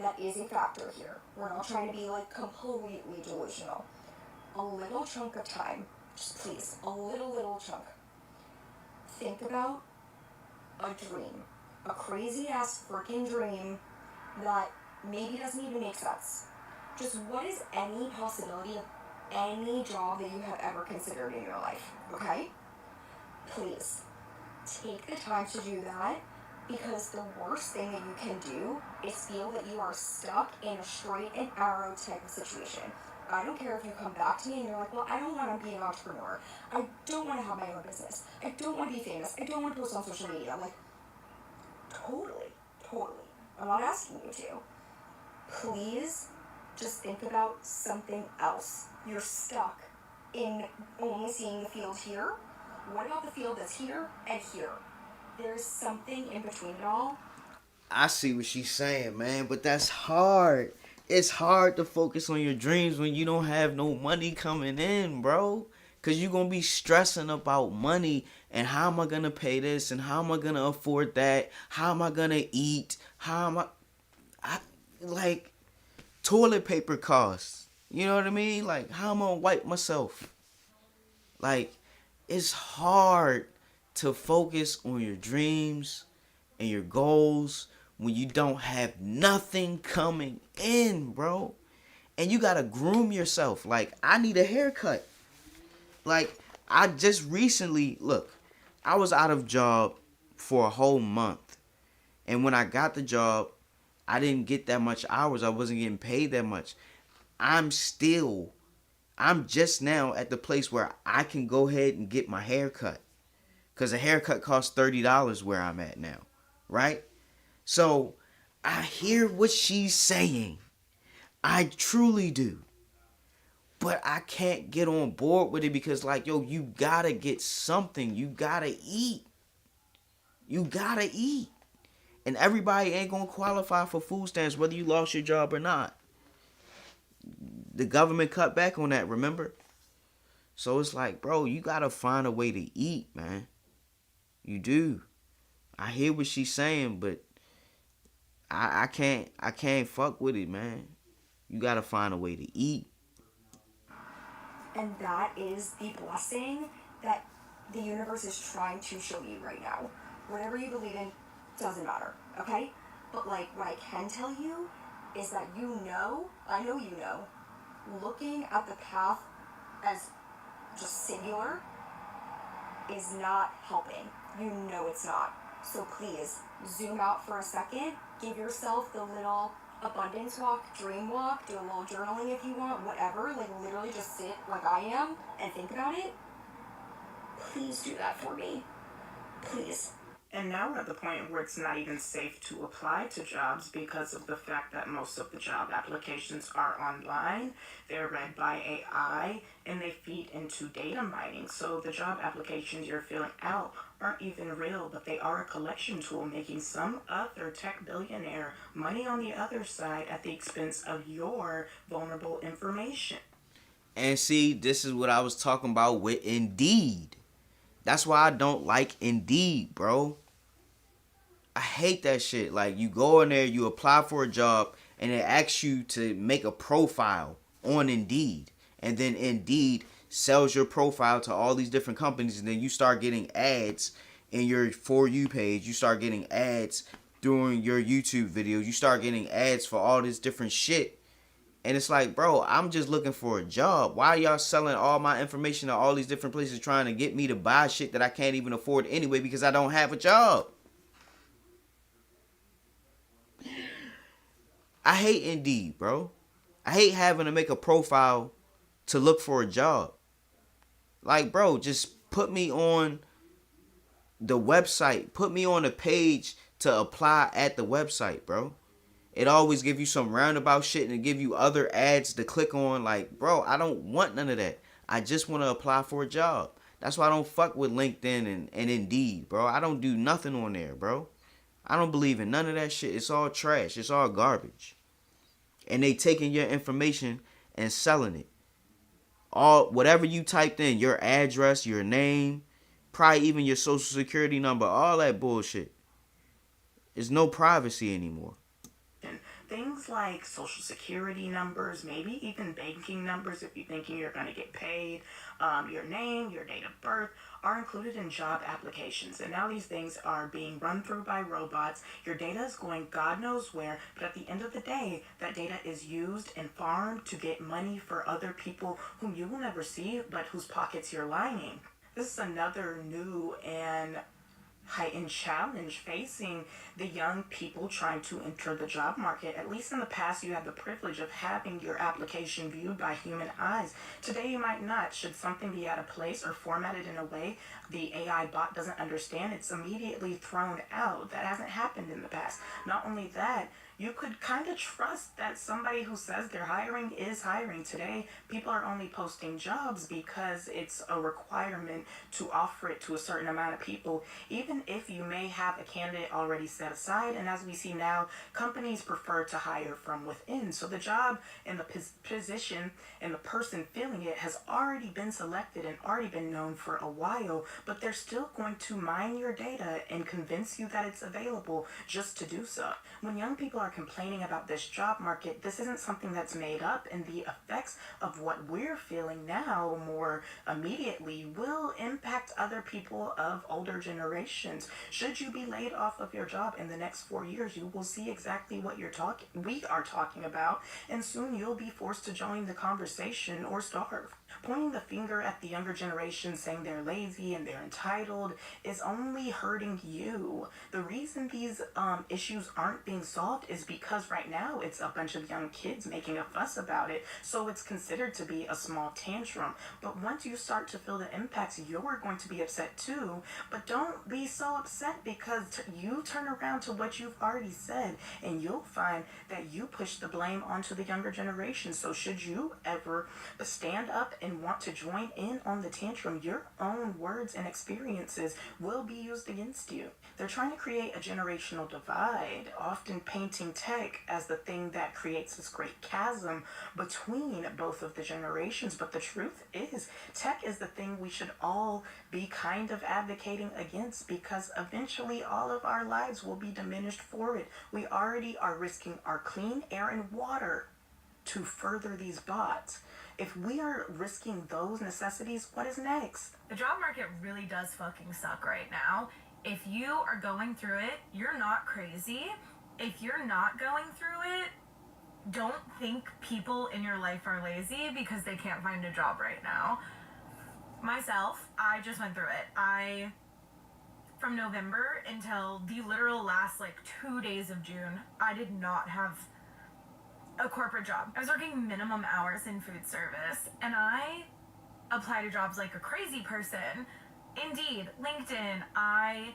That is a factor here. We're not trying to be like completely delusional. A little chunk of time, just please, a little chunk. Think about a dream, a crazy ass freaking dream that maybe doesn't even make sense. Just what is any possibility of any job that you have ever considered in your life, okay? Please, take the time to do that, because the worst thing that you can do is feel that you are stuck in a straight and arrow type of situation. I don't care if you come back to me and you're like, well, I don't want to be an entrepreneur. I don't want to have my own business. I don't want to be famous. I don't want to post on social media. I'm like, totally. I'm not asking you to. Please just think about something else. You're stuck in only seeing the field here. What about the field that's here and here? There's something in between it all. I see what she's saying, man, but that's hard. It's hard to focus on your dreams when you don't have no money coming in, bro. Because you're going to be stressing about money and how am I going to pay this and how am I going to afford that? How am I going to eat? How am I like, toilet paper costs. You know what I mean? Like, how am I going to wipe myself? Like, it's hard to focus on your dreams and your goals when you don't have nothing coming in, bro. And you gotta groom yourself. Like, I need a haircut. Like, I just recently, look, I was out of job for a whole month. And when I got the job, I didn't get that much hours. I wasn't getting paid that much. I'm just now at the place where I can go ahead and get my hair cut. Because a haircut costs $30 where I'm at now. Right? So, I hear what she's saying. I truly do. But I can't get on board with it because, like, yo, you gotta get something. You gotta eat. You gotta eat. And everybody ain't gonna qualify for food stamps whether you lost your job or not. The government cut back on that, remember? So it's like, bro, you gotta find a way to eat, man. You do. I hear what she's saying, but I can't fuck with it, man. You gotta find a way to eat. And that is the blessing that the universe is trying to show you right now. Whatever you believe in doesn't matter, okay? But like, what I can tell you is that I know you know, looking at the path as just singular is not helping. You know it's not. So please, zoom out for a second, give yourself the little abundance walk, dream walk, do a little journaling if you want, whatever, like literally just sit like I am and think about it. Please do that for me. Please. And now we're at the point where it's not even safe to apply to jobs because of the fact that most of the job applications are online. They're read by AI and they feed into data mining. So the job applications you're filling out aren't even real, but they are a collection tool making some other tech billionaire money on the other side at the expense of your vulnerable information. And see, this is what I was talking about with Indeed. That's why I don't like Indeed, bro. I hate that shit. Like, you go in there, you apply for a job, and it asks you to make a profile on Indeed. And then Indeed sells your profile to all these different companies, and then you start getting ads in your For You page. You start getting ads during your YouTube videos. You start getting ads for all this different shit. And it's like, bro, I'm just looking for a job. Why are y'all selling all my information to all these different places trying to get me to buy shit that I can't even afford anyway because I don't have a job? I hate Indeed, bro. I hate having to make a profile to look for a job. Like, bro, just put me on the website. Put me on a page to apply at the website, bro. It always give you some roundabout shit and give you other ads to click on. Like, bro, I don't want none of that. I just want to apply for a job. That's why I don't fuck with LinkedIn and Indeed, bro. I don't do nothing on there, bro. I don't believe in none of that shit. It's all trash. It's all garbage. And they taking your information and selling it. All whatever you typed in, your address, your name, probably even your social security number, all that bullshit. There's no privacy anymore. Things like social security numbers, maybe even banking numbers if you're thinking you're going to get paid, your name, your date of birth are included in job applications. And now these things are being run through by robots. Your data is going God knows where, but at the end of the day, that data is used and farmed to get money for other people whom you will never see, but whose pockets you're lining. This is another new and heightened challenge facing the young people trying to enter the job market. At least in the past, you had the privilege of having your application viewed by human eyes. Today, you might not. Should something be out of place or formatted in a way the AI bot doesn't understand, it's immediately thrown out. That hasn't happened in the past. Not only that, you could kind of trust that somebody who says they're hiring is hiring. Today, people are only posting jobs because it's a requirement to offer it to a certain amount of people, even if you may have a candidate already set aside. And as we see now, companies prefer to hire from within. So the job and the position and the person filling it has already been selected and already been known for a while, but they're still going to mine your data and convince you that it's available just to do so. When young people are complaining about this job market, this isn't something that's made up, and the effects of what we're feeling now more immediately will impact other people of older generations. Should you be laid off of your job in the next 4 years, you will see exactly what we are talking about, and soon you'll be forced to join the conversation or starve. Pointing the finger at the younger generation saying they're lazy and they're entitled is only hurting you. The reason these issues aren't being solved is because right now it's a bunch of young kids making a fuss about it, so it's considered to be a small tantrum. But once you start to feel the impacts, you're going to be upset too. But don't be so upset, because you turn around to what you've already said and you'll find that you push the blame onto the younger generation. So should you ever stand up and want to join in on the tantrum, your own words and experiences will be used against you. They're trying to create a generational divide, often painting tech as the thing that creates this great chasm between both of the generations. But the truth is, tech is the thing we should all be kind of advocating against, because eventually all of our lives will be diminished for it. We already are risking our clean air and water to further these bots. If we are risking those necessities, what is next? The job market really does fucking suck right now. If you are going through it, you're not crazy. If you're not going through it, don't think people in your life are lazy because they can't find a job right now. Myself, I just went through it. From November until the literal last 2 days of June, I did not have a corporate job. I was working minimum hours in food service, and I applied to jobs like a crazy person. Indeed, LinkedIn, I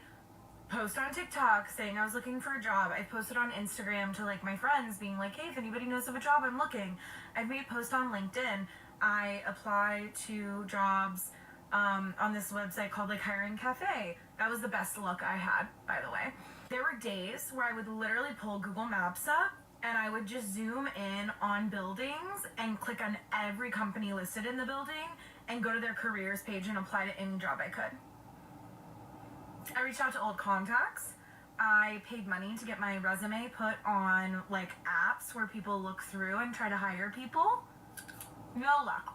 post on TikTok saying I was looking for a job. I posted on Instagram to my friends being like, hey, if anybody knows of a job, I'm looking. I made posts on LinkedIn. I apply to jobs on this website called Hiring Cafe. That was the best luck I had, by the way. There were days where I would literally pull Google Maps up and I would just zoom in on buildings and click on every company listed in the building and go to their careers page and apply to any job I could. I reached out to old contacts. I paid money to get my resume put on apps where people look through and try to hire people. No luck.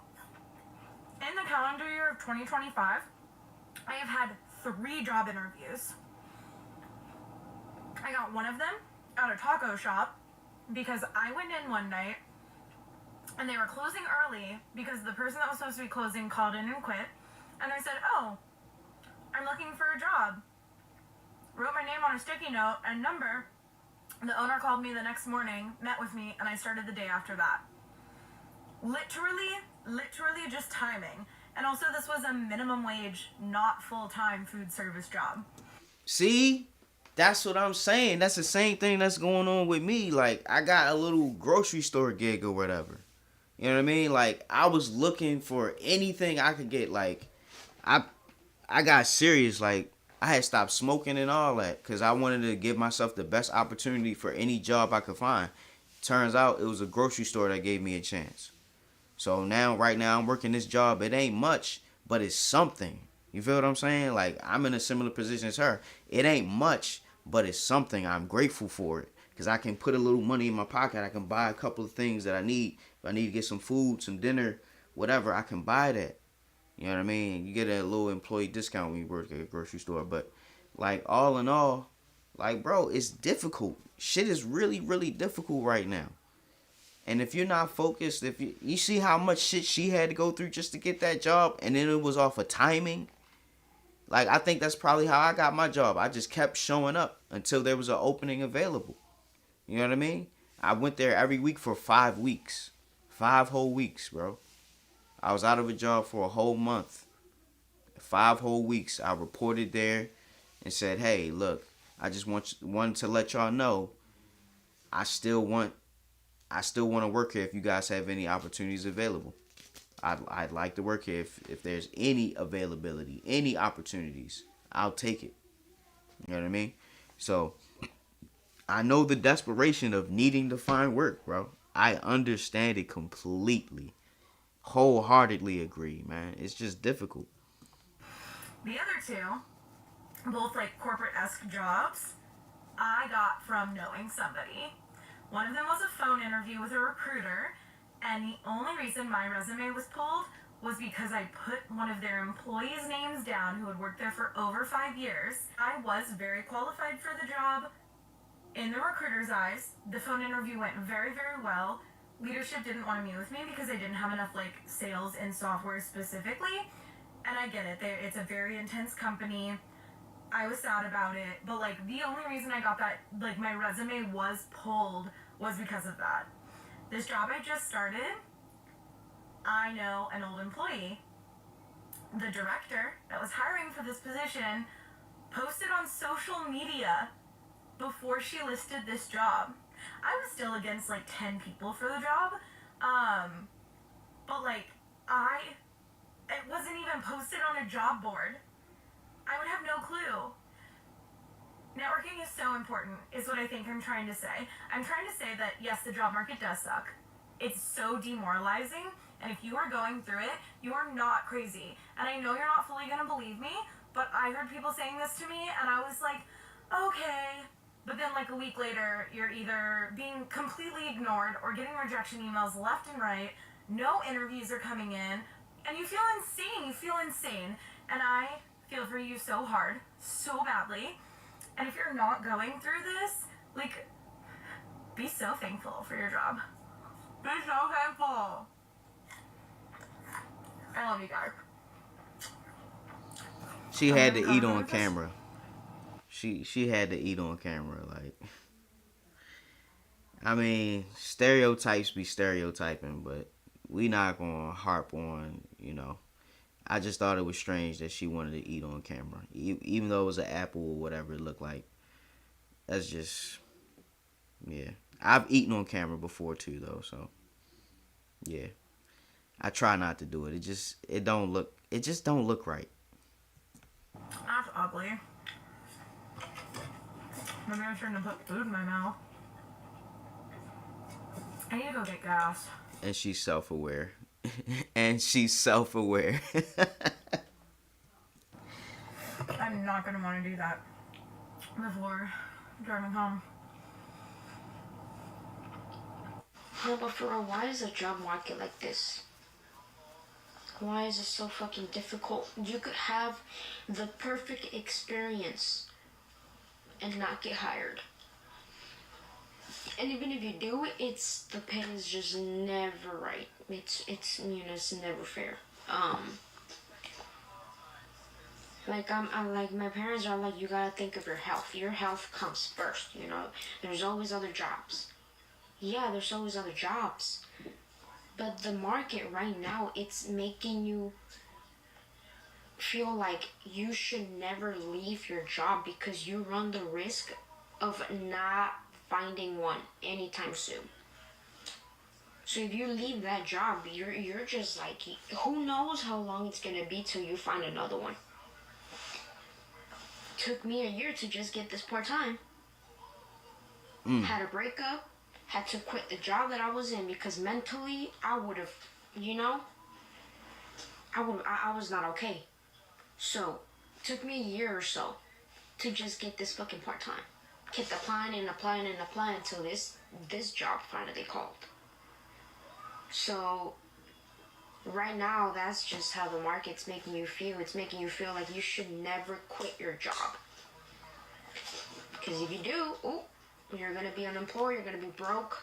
In the calendar year of 2025, I have had 3 job interviews. I got one of them at a taco shop because I went in one night and they were closing early because the person that was supposed to be closing called in and quit. And I said, oh, I'm looking for a job. Wrote my name on a sticky note and number. The owner called me the next morning, met with me, and I started the day after that. Literally just timing. And also this was a minimum wage, not full-time food service job. See? That's what I'm saying. That's the same thing that's going on with me. I got a little grocery store gig or whatever. You know what I mean? I was looking for anything I could get. I got serious. I had stopped smoking and all that because I wanted to give myself the best opportunity for any job I could find. Turns out it was a grocery store that gave me a chance. So now, right now, I'm working this job. It ain't much, but it's something. You feel what I'm saying? Like, I'm in a similar position as her. It ain't much, but it's something. I'm grateful for it. Because I can put a little money in my pocket. I can buy a couple of things that I need. If I need to get some food, some dinner, whatever, I can buy that. You know what I mean? You get a little employee discount when you work at a grocery store. But, like, all in all, like, bro, it's difficult. Shit is really, really difficult right now. And if you're not focused, if you see how much shit she had to go through just to get that job, and then it was off of timing. Like, I think that's probably how I got my job. I just kept showing up until there was an opening available. You know what I mean? I went there every week for 5 weeks. 5 whole weeks, bro. I was out of a job for a whole month. 5 whole weeks. I reported there and said, hey, look, I just wanted to let y'all know I still want to work here if you guys have any opportunities available. I'd like to work here if there's any availability, any opportunities. I'll take it. You know what I mean? So, I know the desperation of needing to find work, bro. I understand it completely. Wholeheartedly agree, man. It's just difficult. The other two, both like corporate-esque jobs, I got from knowing somebody. One of them was a phone interview with a recruiter, and the only reason my resume was pulled was because I put one of their employees' names down who had worked there for over 5 years. I was very qualified for the job. In the recruiter's eyes, the phone interview went very, very well. Leadership didn't want to meet with me because I didn't have enough like sales and software specifically. And I get it. It's a very intense company. I was sad about it. But like the only reason I got that, like my resume was pulled was because of that. This job I just started, I know an old employee. The director that was hiring for this position posted on social media before she listed this job. I was still against like 10 people for the job. But like it wasn't even posted on a job board. I would have no clue. Networking is so important, is what I think I'm trying to say. I'm trying to say that, yes, the job market does suck. It's so demoralizing, and if you are going through it, you are not crazy. And I know you're not fully gonna believe me, but I heard people saying this to me, and I was like, okay. But then like a week later, you're either being completely ignored or getting rejection emails left and right, no interviews are coming in, and you feel insane. And I feel for you so hard, so badly. And if you're not going through this, like, be so thankful for your job. Be so thankful. I love you guys. She had to eat on camera. She had to eat on camera. Like, I mean, stereotypes be stereotyping, but we not gonna harp on, you know. I just thought it was strange that she wanted to eat on camera, even though it was an apple or whatever it looked like. That's just, yeah. I've eaten on camera before too, though. So, yeah. I try not to do it. It just don't look right. That's ugly. Maybe I shouldn't have put food in my mouth. I need to go get gas. And she's self-aware. And she's self-aware. I'm not going to want to do that before driving home. No, but for real, why is the job market like this? Why is it so fucking difficult? You could have the perfect experience and not get hired. And even if you do, the pay is just never right. It's it's never fair. I'm like, my parents are like, you gotta think of your health. Your health comes first, you know. There's always other jobs. Yeah, there's always other jobs. But the market right now, it's making you feel like you should never leave your job because you run the risk of not finding one anytime soon. So if you leave that job, you're just like, who knows how long it's gonna be till you find another one. Took me a year to just get this part-time. Had a breakup, had to quit the job that I was in because mentally I would have you know, I was not okay. So, took me a year or so to just get this fucking part time. Kept applying and applying and applying until this job finally called. So right now, that's just how the market's making you feel. It's making you feel like you should never quit your job. Because if you do, you're gonna be unemployed. You're gonna be broke,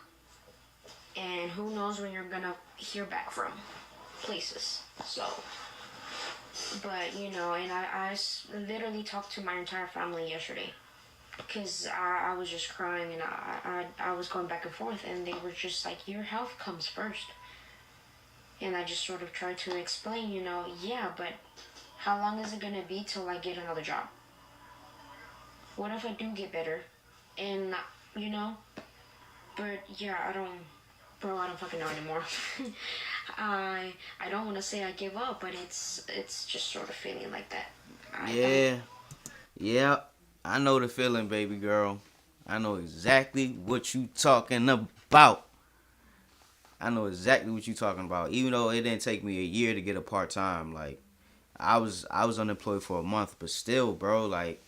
and who knows when you're gonna hear back from places. So. But, you know, and I literally talked to my entire family yesterday because I was just crying and I was going back and forth and they were just like, your health comes first. And I just sort of tried to explain, you know, yeah, but how long is it going to be till I get another job? What if I do get better? And, you know, but yeah, I don't fucking know anymore. I don't want to say I give up, but it's just sort of feeling like that. Yeah. I know the feeling, baby girl. I know exactly what you talking about. I know exactly what you talking about. Even though it didn't take me a year to get a part time, like I was unemployed for a month, but still, bro, like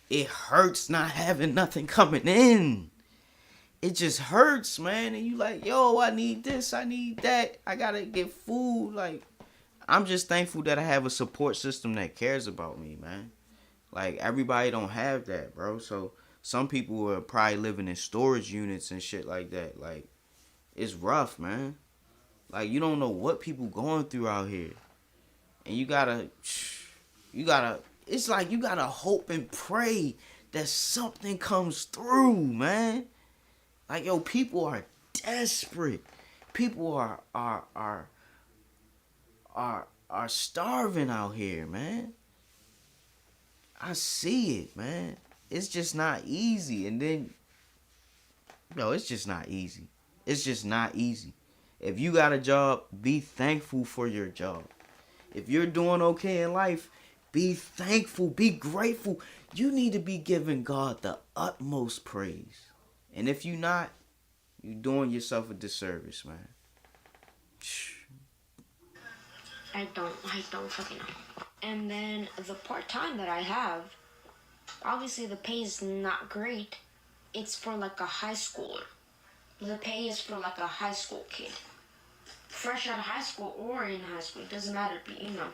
it hurts not having nothing coming in. It just hurts, man. And you like, yo, I need this, I need that. I gotta get food. Like, I'm just thankful that I have a support system that cares about me, man. Like, everybody don't have that, bro. So some people are probably living in storage units and shit like that. Like, it's rough, man. Like, you don't know what people going through out here. And you gotta, it's like you gotta hope and pray that something comes through, man. Like, yo, people are desperate. People are starving out here, man. I see it, man. It's just not easy. And then, no, it's just not easy. It's just not easy. If you got a job, be thankful for your job. If you're doing okay in life, be thankful, be grateful. You need to be giving God the utmost praise. And if you're not, you're doing yourself a disservice, man. I don't fucking know. And then the part-time that I have, obviously the pay is not great. It's for like a high schooler. The pay is for like a high school kid. Fresh out of high school or in high school, it doesn't matter, but you know.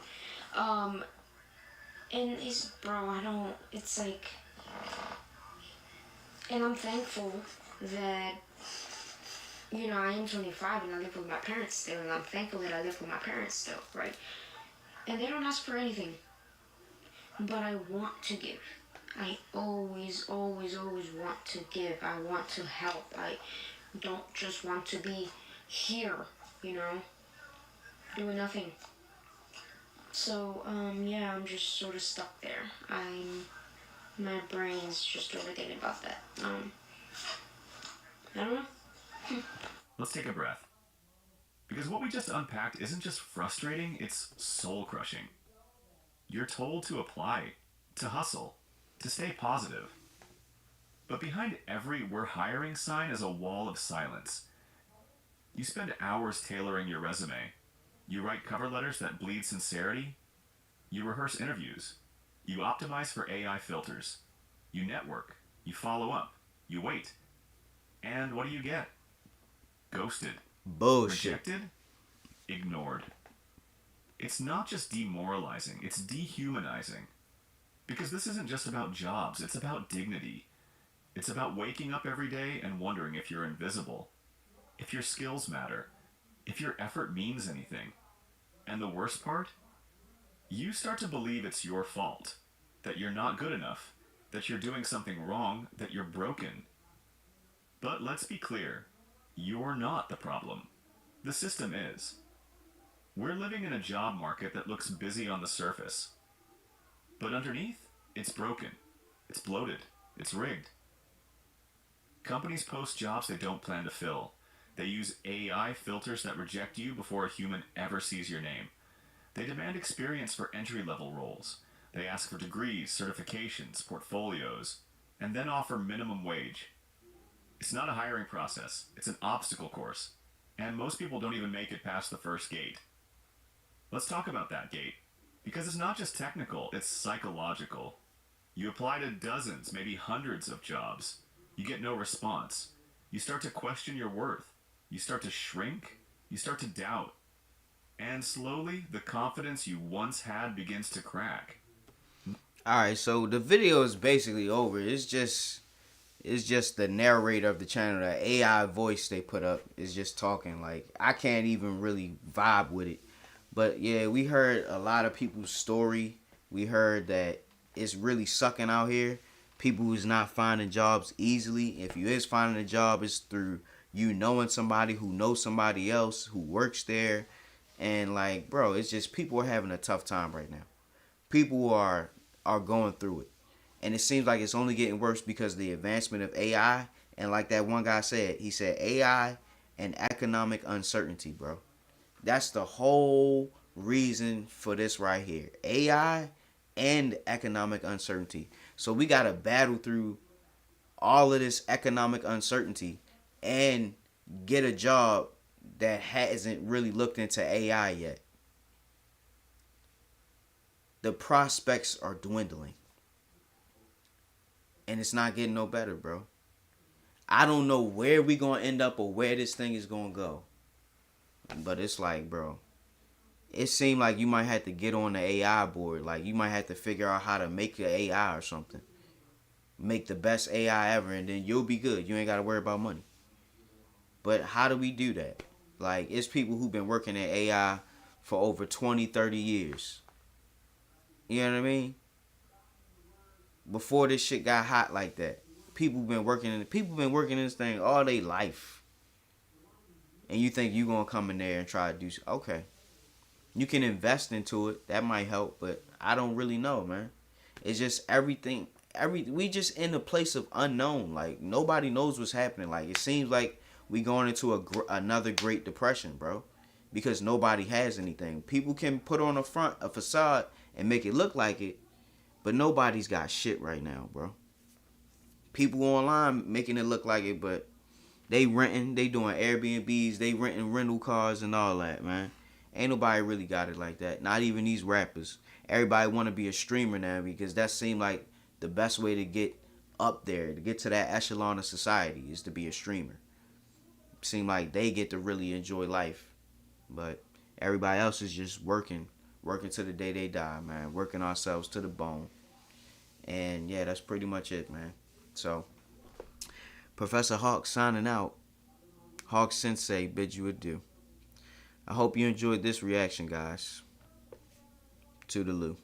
And it's like, and I'm thankful that, you know, I am 25 and I live with my parents still, and I'm thankful that I live with my parents still, right? And they don't ask for anything, but I want to give. I always want to give. I want to help. I don't just want to be here, you know, doing nothing. So, yeah, I'm just sort of stuck there. My brain's just overthinking about that. I don't know. Let's take a breath. Because what we just unpacked isn't just frustrating, it's soul-crushing. You're told to apply, to hustle, to stay positive. But behind every "we're hiring" sign is a wall of silence. You spend hours tailoring your resume. You write cover letters that bleed sincerity. You rehearse interviews. You optimize for AI filters. You network. You follow up. You wait. And what do you get? Ghosted. Bullshit. Rejected. Ignored. It's not just demoralizing, it's dehumanizing. Because this isn't just about jobs, it's about dignity. It's about waking up every day and wondering if you're invisible, if your skills matter, if your effort means anything. And the worst part? You start to believe it's your fault, that you're not good enough, that you're doing something wrong, that you're broken. But let's be clear, you're not the problem. The system is. We're living in a job market that looks busy on the surface. But underneath, it's broken. It's bloated. It's rigged. Companies post jobs they don't plan to fill. They use AI filters that reject you before a human ever sees your name. They demand experience for entry-level roles. They ask for degrees, certifications, portfolios, and then offer minimum wage. It's not a hiring process. It's an obstacle course. And most people don't even make it past the first gate. Let's talk about that gate. Because it's not just technical, it's psychological. You apply to dozens, maybe hundreds of jobs. You get no response. You start to question your worth. You start to shrink. You start to doubt. And slowly, the confidence you once had begins to crack. Alright, so the video is basically over. It's just the narrator of the channel, the AI voice they put up is just talking. Like, I can't even really vibe with it. But yeah, we heard a lot of people's story. We heard that it's really sucking out here. People who's not finding jobs easily. If you is finding a job, it's through you knowing somebody who knows somebody else who works there. And like, bro, it's just people are having a tough time right now. People are going through it. And it seems like it's only getting worse because of the advancement of AI. And like that one guy said, he said AI and economic uncertainty, bro. That's the whole reason for this right here. AI and economic uncertainty. So we got to battle through all of this economic uncertainty and get a job that hasn't really looked into AI yet. The prospects are dwindling. And it's not getting no better, bro. I don't know where we gonna end up or where this thing is gonna go. But it's like, bro, it seemed like you might have to get on the AI board. Like, you might have to figure out how to make your AI or something. Make the best AI ever, and then you'll be good. You ain't got to worry about money. But how do we do that? Like, it's people who've been working in AI for over 20, 30 years. You know what I mean? Before this shit got hot like that. People been working in this thing all their life. And you think you gonna come in there and try to do okay. You can invest into it. That might help, but I don't really know, man. It's just everything. We just in a place of unknown. Like, nobody knows what's happening. Like, it seems like we going into another Great Depression, bro. Because nobody has anything. People can put on a facade and make it look like it, but nobody's got shit right now, bro. People online making it look like it, but they renting, they doing Airbnbs, they renting rental cars and all that, man. Ain't nobody really got it like that. Not even these rappers. Everybody want to be a streamer now because that seemed like the best way to get up there, to get to that echelon of society, is to be a streamer. Seem like they get to really enjoy life. But everybody else is just working to the day they die, man. Working ourselves to the bone. And yeah, that's pretty much it, man. So, Professor Hawk signing out. Hawk Sensei bids you adieu. I hope you enjoyed this reaction, guys. Toodaloo.